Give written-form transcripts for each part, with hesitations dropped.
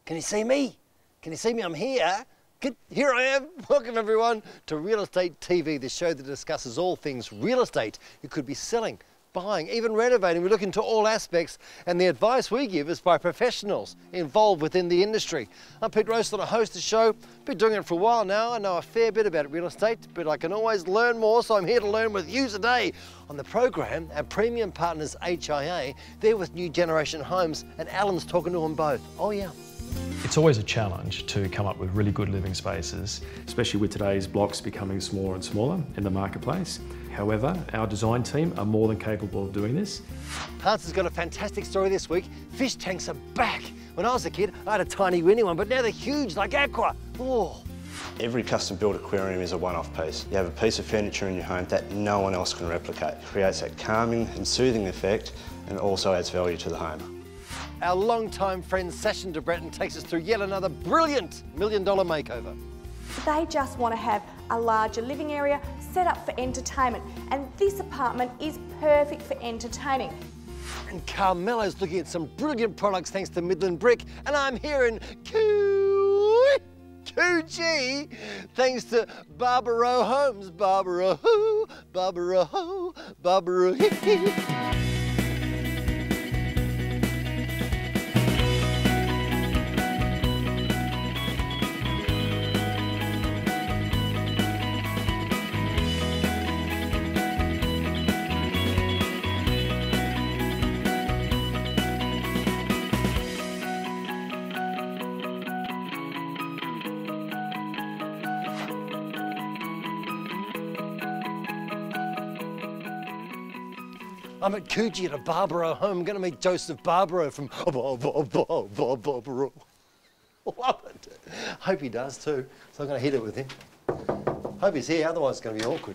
Can you see me? Can you see me? I'm here. Here I am. Welcome everyone to Real Estate TV, the show that discusses all things real estate. You could be selling, buying, even renovating. We look into all aspects, and the advice we give is by professionals involved within the industry. I'm Pete Roaston, I host the show. Been doing it for a while now. I know a fair bit about real estate, but I can always learn more, so I'm here to learn with you today. On the program, our premium partners HIA, they're with New Generation Homes, and Allan's talking to them both. Oh yeah. It's always a challenge to come up with really good living spaces, especially with today's blocks becoming smaller and smaller in the marketplace. However, our design team are more than capable of doing this. Hans has got a fantastic story this week. Fish tanks are back. When I was a kid, I had a tiny weeny one, but now they're huge, like aqua. Oh. Every custom-built aquarium is a one-off piece. You have a piece of furniture in your home that no one else can replicate. It creates that calming and soothing effect and also adds value to the home. Our long-time friend Sasha de Breton takes us through yet another brilliant $1 million makeover. They just want to have a larger living area set up for entertainment, and this apartment is perfect for entertaining. And Carmelo's looking at some brilliant products thanks to Midland Brick, and I'm here in QG thanks to Barbaro Homes. Barbaro Ho, Barbaro Ho, Barbaro Hee. I'm at Coogee at a Barbaro home. I'm going to meet Joseph Barbaro from Barbaro. Love it. Hope he does too. So I'm going to hit it with him. Hope he's here, otherwise it's going to be awkward.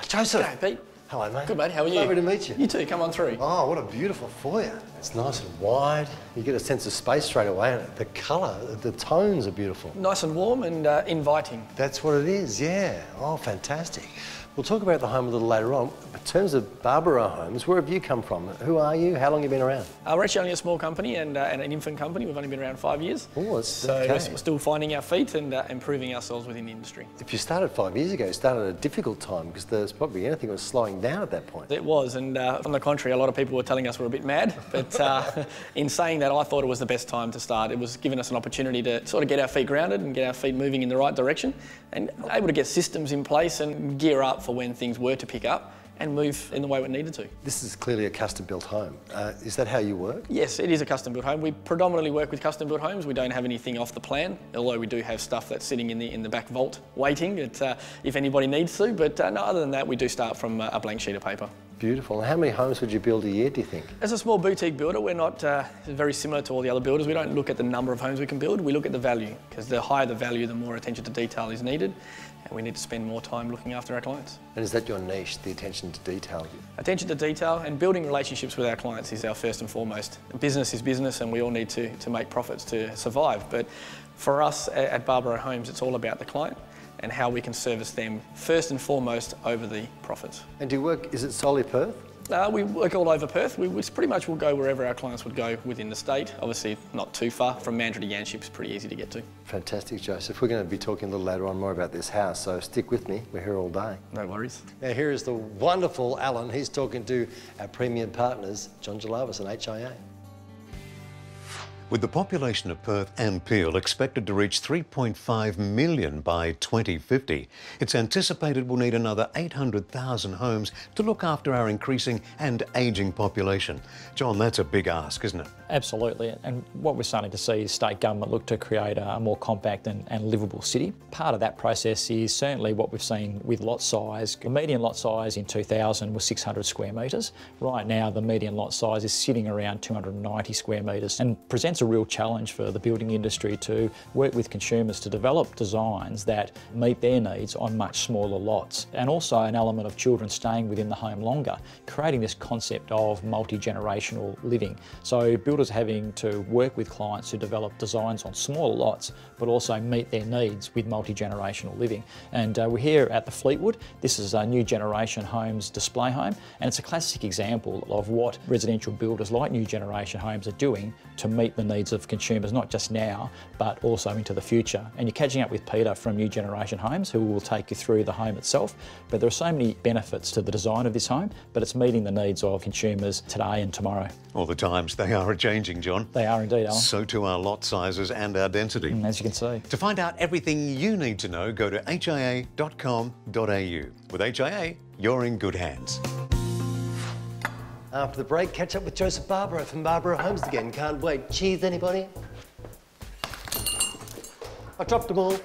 Joseph. Hey, Pete. Hello, mate. Good, mate. How are you? Lovely to meet you. You too. Come on through. Oh, what a beautiful foyer. It's nice and wide. You get a sense of space straight away, and the colour, the tones are beautiful. Nice and warm and inviting. That's what it is, yeah. Oh, fantastic. We'll talk about the home a little later on. In terms of Barbaro Homes, where have you come from? Who are you? How long have you been around? We're actually only a small company and an infant company. We've only been around 5 years. Oh, that's so okay. We're still finding our feet and improving ourselves within the industry. If you started 5 years ago, you started at a difficult time because there's probably anything that was slowing down at that point. It was, and on the contrary, a lot of people were telling us we're a bit mad. But in saying that, I thought it was the best time to start. It was giving us an opportunity to sort of get our feet grounded and get our feet moving in the right direction, and able to get systems in place and gear up for when things were to pick up and move in the way we needed to. This is clearly a custom-built home. Is that how you work? Yes, it is a custom-built home. We predominantly work with custom-built homes. We don't have anything off the plan, although we do have stuff that's sitting in the back vault waiting if anybody needs to. But no, other than that, we do start from a blank sheet of paper. Beautiful. And how many homes would you build a year, do you think? As a small boutique builder, we're not very similar to all the other builders. We don't look at the number of homes we can build, we look at the value, because the higher the value, the more attention to detail is needed, and we need to spend more time looking after our clients. And is that your niche, the attention to detail? Attention to detail and building relationships with our clients is our first and foremost. Business is business, and we all need to make profits to survive. But for us at Barbaro Homes, it's all about the client and how we can service them first and foremost over the profits. And do you work, is it solely Perth? We work all over Perth. We pretty much will go wherever our clients would go within the state. Obviously not too far. From Mandurah to Yanship is pretty easy to get to. Fantastic, Joseph. We're going to be talking a little later on more about this house, so stick with me. We're here all day. No worries. Now here is the wonderful Allan. He's talking to our premium partners, John Jalavis and HIA. With the population of Perth and Peel expected to reach 3.5 million by 2050, it's anticipated we'll need another 800,000 homes to look after our increasing and ageing population. John, that's a big ask, isn't it? Absolutely, and what we're starting to see is state government look to create a more compact and livable city. Part of that process is certainly what we've seen with lot size. The median lot size in 2000 was 600 square metres. Right now the median lot size is sitting around 290 square metres and presents a real challenge for the building industry to work with consumers to develop designs that meet their needs on much smaller lots, and also an element of children staying within the home longer, creating this concept of multi-generational living. So builders having to work with clients to develop designs on smaller lots but also meet their needs with multi-generational living. And we're here at the Fleetwood. This is a New Generation Homes display home, and it's a classic example of what residential builders like New Generation Homes are doing to meet the needs of consumers, not just now, but also into the future. And you're catching up with Peter from New Generation Homes, who will take you through the home itself. But there are so many benefits to the design of this home, but it's meeting the needs of consumers today and tomorrow. All the times they are changing, John. They are indeed, Alan. So too our lot sizes and our density. As you can see. To find out everything you need to know, go to hia.com.au. With HIA, you're in good hands. After the break, catch up with Joseph Barbaro from Barbaro Homes again. Can't wait. Cheese, anybody? I dropped them all.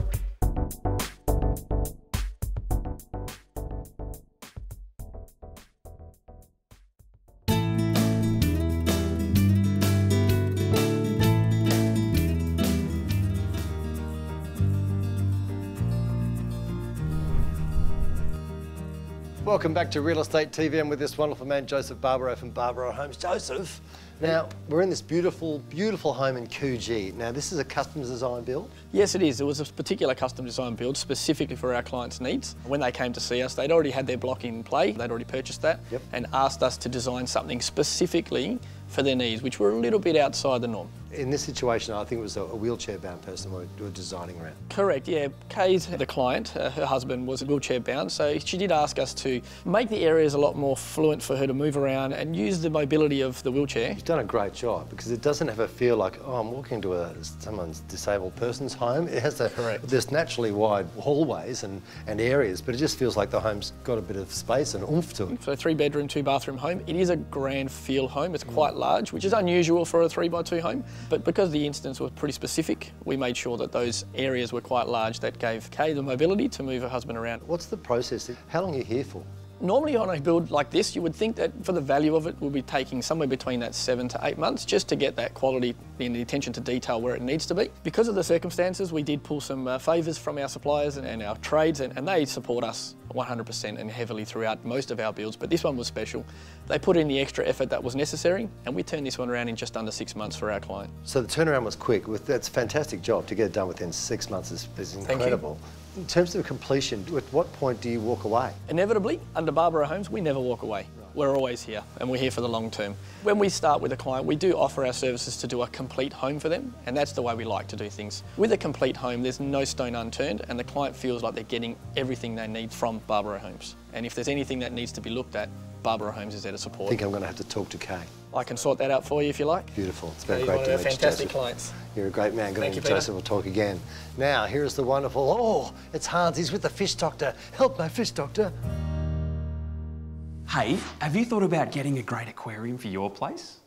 Welcome back to Real Estate TV. I'm with this wonderful man, Joseph Barbaro from Barbaro Homes. Joseph, now we're in this beautiful, beautiful home in Coogee. Now this is a custom design build? Yes, it is. It was a particular custom design build specifically for our clients' needs. When they came to see us, they'd already had their block in play. They'd already purchased that and asked us to design something specifically for their needs, which were a little bit outside the norm. In this situation, I think it was a wheelchair-bound person we were designing around. Correct, yeah. Kay's the client, her husband was wheelchair-bound, so she did ask us to make the areas a lot more fluent for her to move around and use the mobility of the wheelchair. You've done a great job because it doesn't have a feel like, oh, I'm walking into someone's disabled person's home. It has this naturally wide hallways and areas, but it just feels like the home's got a bit of space and oomph to it. So 3-bedroom, 2-bathroom home. It is a grand feel home. It's quite large, which is unusual for a 3x2 home. But because the instance was pretty specific, we made sure that those areas were quite large. That gave Kay the mobility to move her husband around. What's the process? How long are you here for? Normally on a build like this, you would think that for the value of it, we'll be taking somewhere between that 7 to 8 months just to get that quality and the attention to detail where it needs to be. Because of the circumstances, we did pull some favours from our suppliers and our trades, and they support us 100% and heavily throughout most of our builds, but this one was special. They put in the extra effort that was necessary, and we turned this one around in just under 6 months for our client. So the turnaround was quick. That's a fantastic job. To get it done within 6 months is incredible. In terms of completion, at what point do you walk away? Inevitably, under Barbaro Homes, we never walk away. We're always here, and we're here for the long term. When we start with a client, we do offer our services to do a complete home for them, and that's the way we like to do things. With a complete home, there's no stone unturned, and the client feels like they're getting everything they need from Barbaro Homes. And if there's anything that needs to be looked at, Barbaro Homes is there to support. I think I'm going to have to talk to Kay. I can sort that out for you if you like. Beautiful. It's been He's great one to of meet our you, fantastic Joseph. clients. You're a great man. Good Thank you, Joseph. We'll talk again. Now, here's the wonderful, oh, it's Hans. He's with the fish doctor. Help my fish doctor. Hey, have you thought about getting a great aquarium for your place?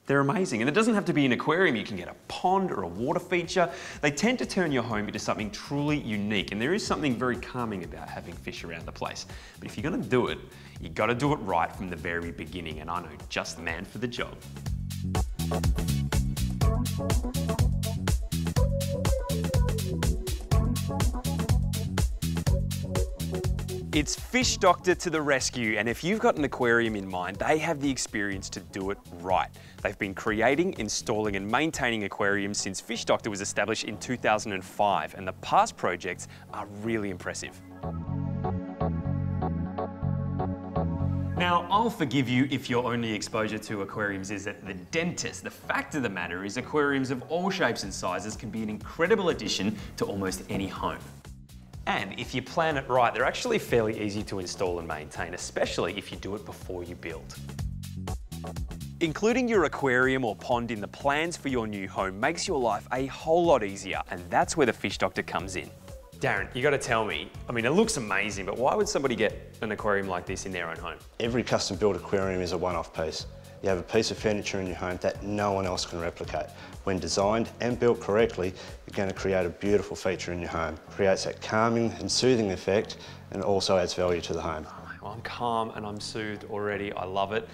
They're amazing, and it doesn't have to be an aquarium. You can get a pond or a water feature. They tend to turn your home into something truly unique, and there is something very calming about having fish around the place. But if you're going to do it, you've got to do it right from the very beginning, and I know just the man for the job. It's Fish Doctor to the rescue, and if you've got an aquarium in mind, they have the experience to do it right. They've been creating, installing and maintaining aquariums since Fish Doctor was established in 2005, and the past projects are really impressive. Now, I'll forgive you if your only exposure to aquariums is at the dentist. The fact of the matter is aquariums of all shapes and sizes can be an incredible addition to almost any home. And if you plan it right, they're actually fairly easy to install and maintain, especially if you do it before you build. Including your aquarium or pond in the plans for your new home makes your life a whole lot easier, and that's where the Fish Doctor comes in. Darren, you got to tell me, I mean, it looks amazing, but why would somebody get an aquarium like this in their own home? Every custom built aquarium is a one-off piece. You have a piece of furniture in your home that no one else can replicate. When designed and built correctly, you're going to create a beautiful feature in your home. It creates that calming and soothing effect, and also adds value to the home. Well, I'm calm and I'm soothed already. I love it.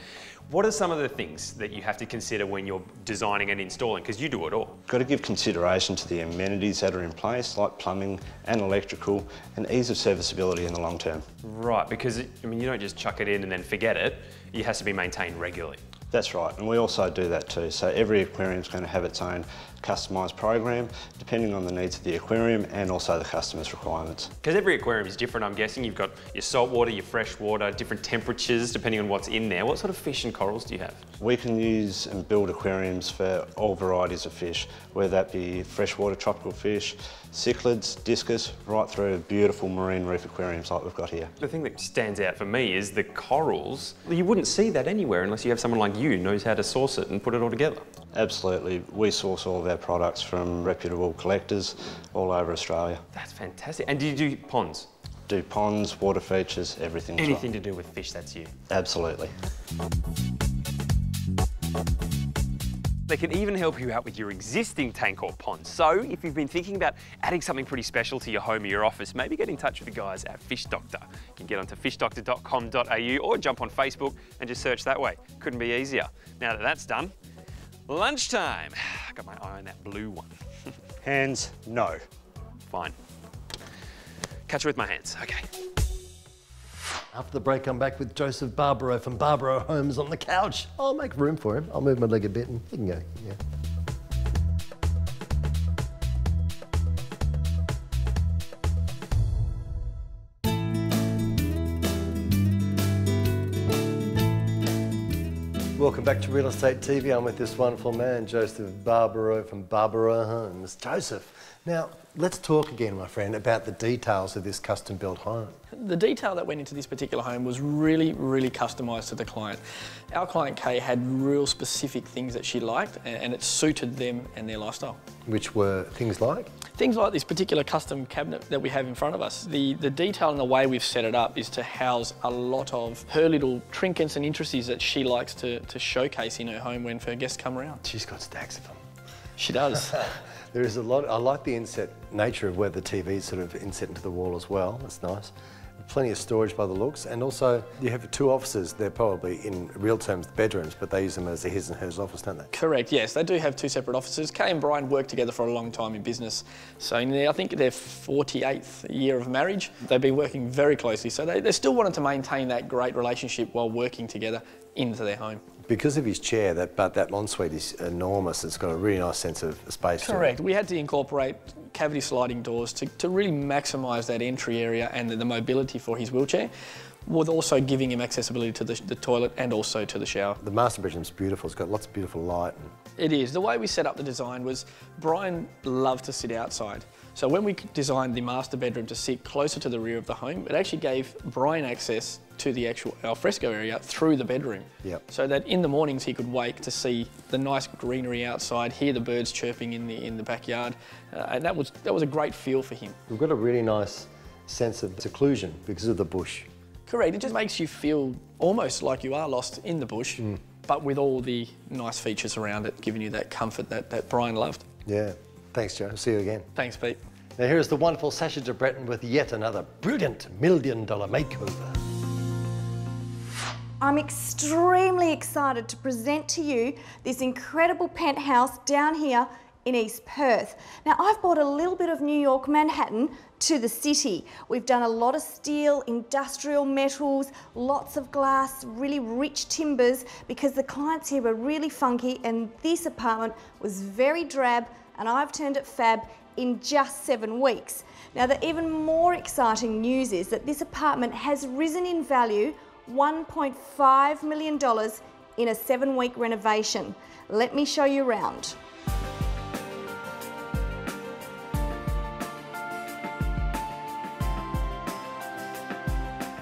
What are some of the things that you have to consider when you're designing and installing? Because you do it all. Got to give consideration to the amenities that are in place, like plumbing and electrical, and ease of serviceability in the long term. Right, because I mean, you don't just chuck it in and then forget it. It has to be maintained regularly. That's right, and we also do that too. So every aquarium is going to have its own customised program depending on the needs of the aquarium and also the customer's requirements. Because every aquarium is different, I'm guessing. You've got your salt water, your fresh water, different temperatures depending on what's in there. What sort of fish and corals do you have? We can use and build aquariums for all varieties of fish, whether that be freshwater tropical fish, cichlids, discus, right through beautiful marine reef aquariums like we've got here. The thing that stands out for me is the corals. You wouldn't see that anywhere unless you have someone like you who knows how to source it and put it all together. Absolutely. We source all of our products from reputable collectors all over Australia. That's fantastic. And do you do ponds? Do ponds, water features, everything as well. Anything to do with fish, that's you? Absolutely. They can even help you out with your existing tank or pond. So if you've been thinking about adding something pretty special to your home or your office, maybe get in touch with the guys at Fish Doctor. You can get onto fishdoctor.com.au or jump on Facebook and just search that way. Couldn't be easier. Now that that's done, lunchtime. Got my eye on that blue one. Hands, no. Fine. Catch her with my hands, okay. After the break, I'm back with Joseph Barbaro from Barbaro Homes on the couch. I'll make room for him. I'll move my leg a bit and he can go. Yeah. Welcome back to Real Estate TV. I'm with this wonderful man, Joseph Barbaro from Barbaro Homes. Joseph, now let's talk again, my friend, about the details of this custom-built home. The detail that went into this particular home was really, really customised to the client. Our client Kay had real specific things that she liked and it suited them and their lifestyle. Which were things like? Things like this particular custom cabinet that we have in front of us. The detail and the way we've set it up is to house a lot of her little trinkets and intricacies that she likes to showcase in her home when her guests come around. She's got stacks of them. She does. There is a lot. I like the inset nature of where the TV's sort of inset into the wall as well. That's nice. Plenty of storage by the looks, and also you have two offices. They're probably in real terms bedrooms, but they use them as a his and hers office, don't they? Correct, yes. They do have two separate offices. Kay and Brian worked together for a long time in business. So I think their 48th year of marriage, they've been working very closely. So they still wanted to maintain that great relationship while working together into their home. Because of his chair, that ensuite is enormous. It's got a really nice sense of space. Correct. We had to incorporate cavity sliding doors to really maximise that entry area and the mobility for his wheelchair, with also giving him accessibility to the toilet and also to the shower. The master bedroom's beautiful. It's got lots of beautiful light. It is. The way we set up the design was Brian loved to sit outside. So when we designed the master bedroom to sit closer to the rear of the home, it actually gave Brian access to the actual alfresco area through the bedroom. Yep. So that in the mornings he could wake to see the nice greenery outside, hear the birds chirping in the backyard, and that was a great feel for him. We've got a really nice sense of seclusion because of the bush. Correct. It just makes you feel almost like you are lost in the bush, but with all the nice features around it, giving you that comfort that Brian loved. Yeah. Thanks, Joe. See you again. Thanks, Pete. Now here's the wonderful Sasha de Breton with yet another brilliant $1 million makeover. I'm extremely excited to present to you this incredible penthouse down here in East Perth. Now I've brought a little bit of New York Manhattan to the city. We've done a lot of steel, industrial metals, lots of glass, really rich timbers because the clients here were really funky and this apartment was very drab and I've turned it fab in just 7 weeks. Now the even more exciting news is that this apartment has risen in value $1.5 million in a 7-week renovation. Let me show you around.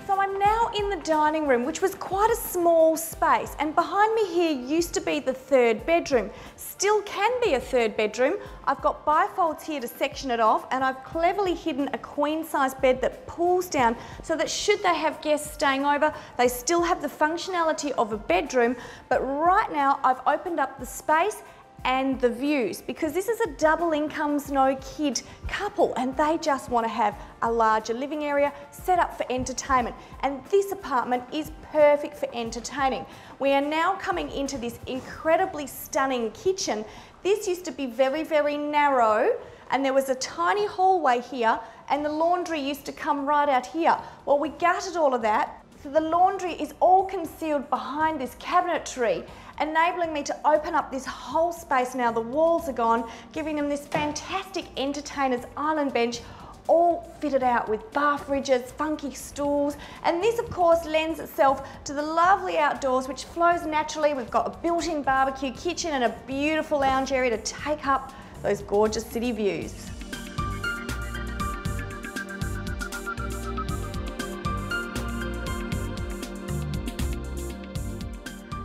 So I'm now in the dining room, which was quite a small space, and behind me here used to be the 3rd bedroom. Still can be a 3rd bedroom. I've got bifolds here to section it off, and I've cleverly hidden a queen-size bed that pulls down so that should they have guests staying over, they still have the functionality of a bedroom. But right now I've opened up the space and the views because this is a double incomes, no kid couple and they just want to have a larger living area set up for entertainment, and this apartment is perfect for entertaining. We are now coming into this incredibly stunning kitchen. This used to be very, very narrow and there was a tiny hallway here and the laundry used to come right out here. Well, we gutted all of that. So the laundry is all concealed behind this cabinetry, enabling me to open up this whole space now the walls are gone, giving them this fantastic entertainer's island bench, all fitted out with bar fridges, funky stools, and this of course lends itself to the lovely outdoors which flows naturally. We've got a built-in barbecue kitchen and a beautiful lounge area to take up those gorgeous city views.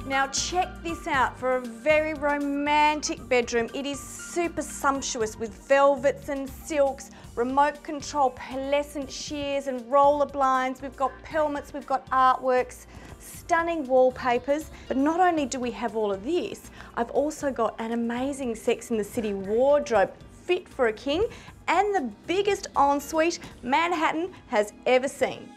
Now check this out for a very romantic bedroom. It is super sumptuous with velvets and silks, remote control pearlescent sheers and roller blinds. We've got pelmets, we've got artworks, stunning wallpapers. But not only do we have all of this, I've also got an amazing Sex and the City wardrobe fit for a king and the biggest ensuite Manhattan has ever seen.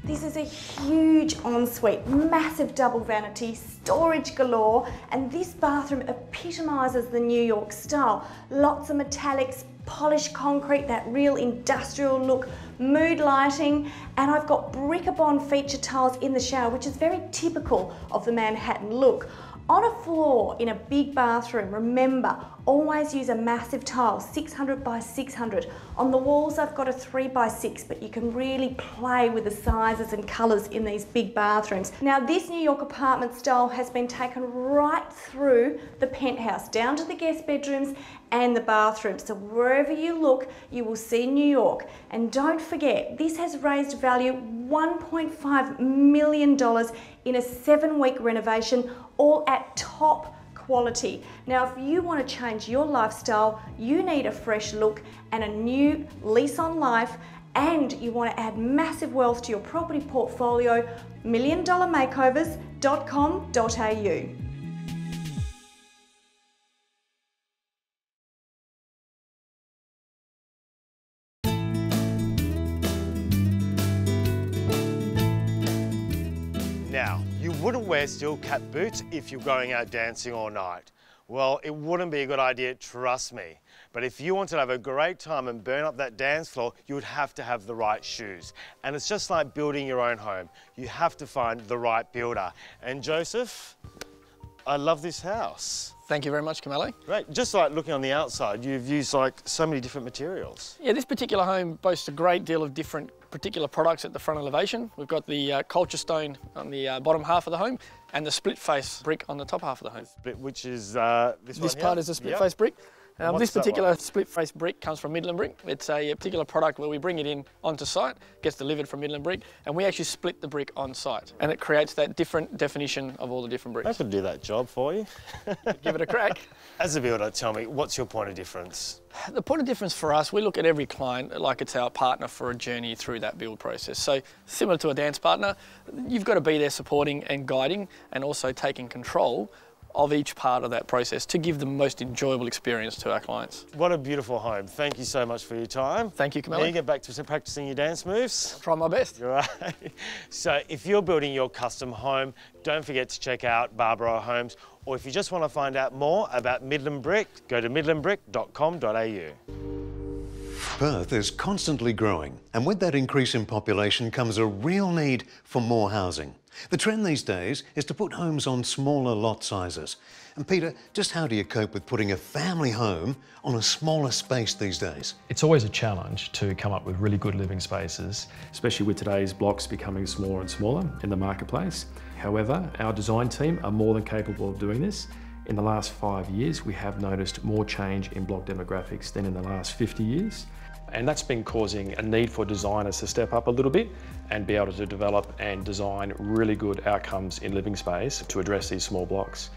This is a huge ensuite, massive double vanity, storage galore, and this bathroom epitomises the New York style. Lots of metallics, polished concrete, that real industrial look, mood lighting, and I've got Brick-a-Bond feature tiles in the shower, which is very typical of the Manhattan look. On a floor in a big bathroom, remember, always use a massive tile, 600 by 600. On the walls, I've got a 3 by 6, but you can really play with the sizes and colours in these big bathrooms. Now, this New York apartment style has been taken right through the penthouse, down to the guest bedrooms and the bathrooms. So wherever you look, you will see New York. And don't forget, this has raised value $1.5 million in a 7-week renovation, all at top quality. Now, if you want to change your lifestyle, you need a fresh look and a new lease on life, and you want to add massive wealth to your property portfolio, milliondollarmakeovers.com.au. Now, you wouldn't wear steel cap boots if you're going out dancing all night. Well, it wouldn't be a good idea, trust me. But if you wanted to have a great time and burn up that dance floor, you would have to have the right shoes. And it's just like building your own home. You have to find the right builder. And Joseph, I love this house. Thank you very much, Carmelo. Great. Just like looking on the outside, you've used like so many different materials. Yeah, this particular home boasts a great deal of different particular products at the front elevation. We've got the culture stone on the bottom half of the home and the split face brick on the top half of the home. Which is this part is a split face brick. This particular split face brick comes from Midland Brick. It's a particular product where we bring it in onto site, gets delivered from Midland Brick, and we actually split the brick on site. And it creates that different definition of all the different bricks. I could do that job for you. Give it a crack. As a builder, tell me, what's your point of difference? The point of difference for us, we look at every client like it's our partner for a journey through that build process. So similar to a dance partner, you've got to be there supporting and guiding and also taking control of each part of that process to give the most enjoyable experience to our clients. What a beautiful home. Thank you so much for your time. Thank you, Carmelo. Now you get back to practicing your dance moves. I'll try my best. Right. So if you're building your custom home, don't forget to check out Barbaro Homes, or if you just want to find out more about Midland Brick, go to midlandbrick.com.au. Perth is constantly growing, and with that increase in population comes a real need for more housing. The trend these days is to put homes on smaller lot sizes. And Peter, just how do you cope with putting a family home on a smaller space these days? It's always a challenge to come up with really good living spaces. Especially with today's blocks becoming smaller and smaller in the marketplace. However, our design team are more than capable of doing this. In the last 5 years, we have noticed more change in block demographics than in the last 50 years. And that's been causing a need for designers to step up a little bit and be able to develop and design really good outcomes in living space to address these small blocks.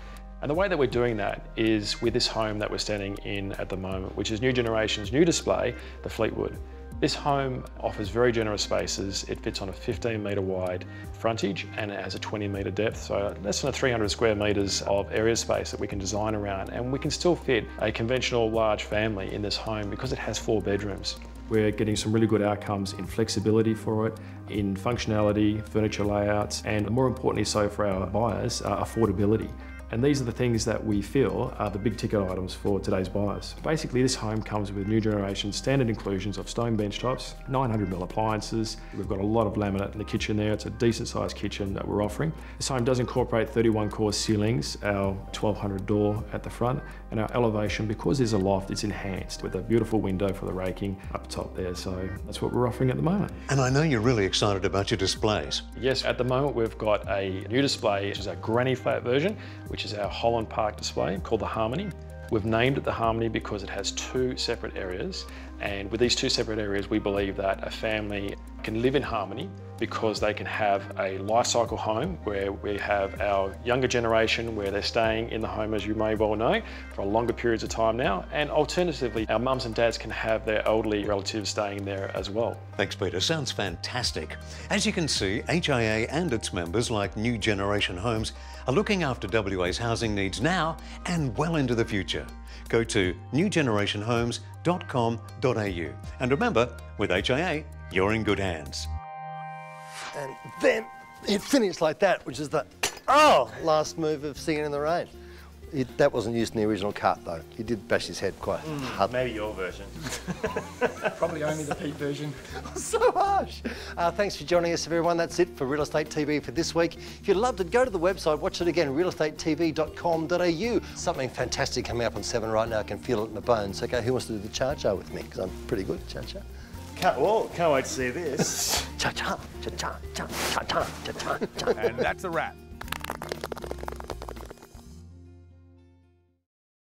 And the way that we're doing that is with this home that we're standing in at the moment, which is New Generation's new display, the Fleetwood. This home offers very generous spaces. It fits on a 15-metre wide frontage and it has a 20-metre depth, so less than 300 square metres of area space that we can design around, and we can still fit a conventional large family in this home because it has 4 bedrooms. We're getting some really good outcomes in flexibility for it, in functionality, furniture layouts, and more importantly so for our buyers, affordability. And these are the things that we feel are the big ticket items for today's buyers. Basically, this home comes with new generation standard inclusions of stone bench tops, 900mm appliances. We've got a lot of laminate in the kitchen there. It's a decent sized kitchen that we're offering. This home does incorporate 31 core ceilings, our 1200 door at the front, and our elevation, because there's a loft, it's enhanced with a beautiful window for the raking up top there. So that's what we're offering at the moment. And I know you're really excited about your displays. Yes, at the moment we've got a new display, which is our granny flat version, which is our Holland Park display called the Harmony. We've named it the Harmony because it has two separate areas, and with these two separate areas we believe that a family can live in harmony because they can have a life cycle home where we have our younger generation where they're staying in the home, as you may well know, for longer periods of time now, and alternatively our mums and dads can have their elderly relatives staying there as well. Thanks, Peter. Sounds fantastic. As you can see, HIA and its members, like New Generation Homes, are looking after WA's housing needs now and well into the future. Go to newgenerationhomes.com.au. And remember, with HIA, you're in good hands. And then it finished like that, which is the, last move of Singing in the Rain. That wasn't used in the original cut, though. He did bash his head quite hard. Maybe your version. Probably only the Pete version. So harsh. Thanks for joining us, everyone. That's it for Real Estate TV for this week. If you loved it, go to the website, watch it again, realestatetv.com.au. Something fantastic coming up on 7 right now. I can feel it in my bones. Okay, who wants to do the cha-cha with me? Because I'm pretty good at cha-cha. Can't wait to see this. Cha-cha, cha-cha, cha-cha, cha-cha, cha-cha. And that's a wrap.